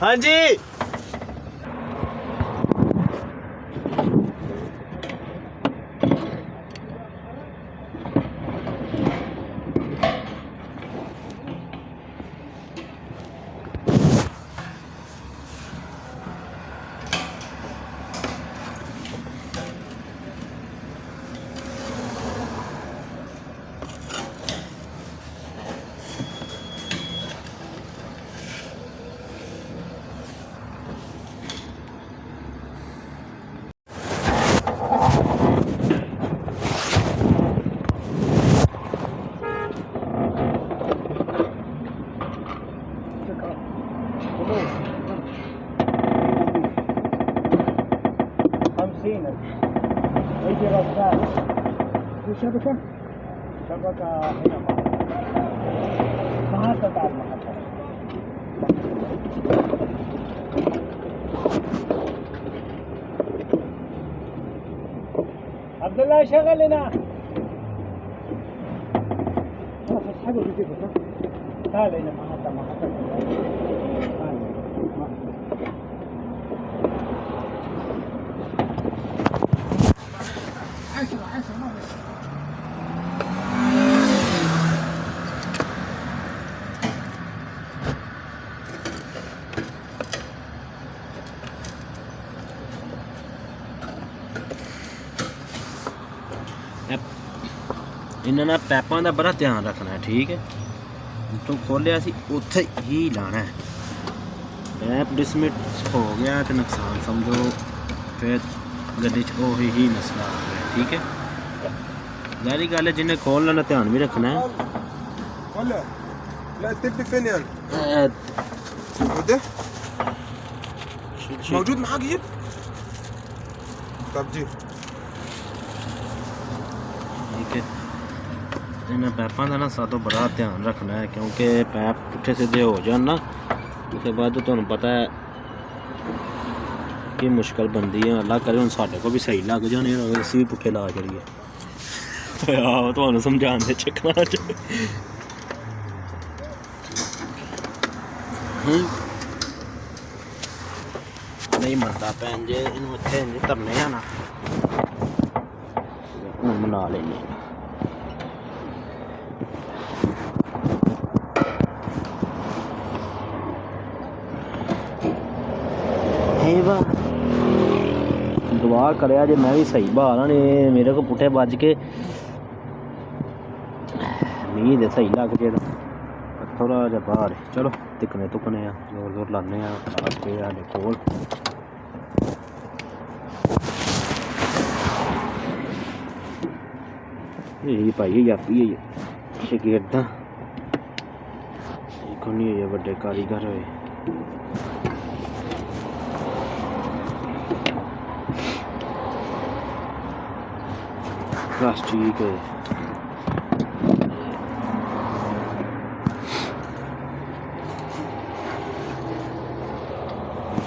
हाँ जी شبكة هنا محطة على المحطة عبد الله شغل هنا خلاص اسحبه كيف تعال هنا محطة इन्हें ना पैपों का बड़ा ध्यान रखना है ठीक है तो खोलिया सी उत्थे ही लाना है पैप डिसमिस हो गया तो नुकसान समझो फिर गड्डी ही मसला आ गया ठीक है जारी गल है जिन्हें खोलना ना ध्यान भी रखना है موجود معاك جيب طب جيب ठीक है इन्हें पैपों का ना सातों बड़ा ध्यान रखना है क्योंकि पैप पुट्ठे सीधे हो जान ना उसके बाद तो पता है कि मुश्किल बनती है अल्लाह करे हम साढ़े को भी सही लग जाने असी भी पुट्ठे ला करिए आओ तो समझाने दे चक्कर च नहीं मनता भैन जे इनू इतने धरने आ ना हूँ मना लेने दुआ करे जे मैं भी सही बहाल ने मेरे को पुट्ठे बज के मीह दे सही लग जे थोड़ा जहा बाहर चलो तिकने तुकने जोर जोर लाने खास पे साढ़े कोल यही पाई आपी शगेरदा कोनी होए बड़े कारीगर होए बस ठीक है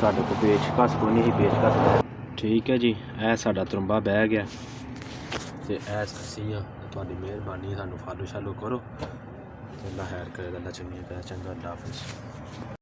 साढ़े को पेचकस को नहीं पेचकस ठीक है जी यह साडा तरुंबा बह गया तो ऐस कसी थोड़ी मेहरबानी सानू फॉलो शालो करो अल्लाह खैर करे अल्लाह चंगी चंगा अल्लाह हाफिज़।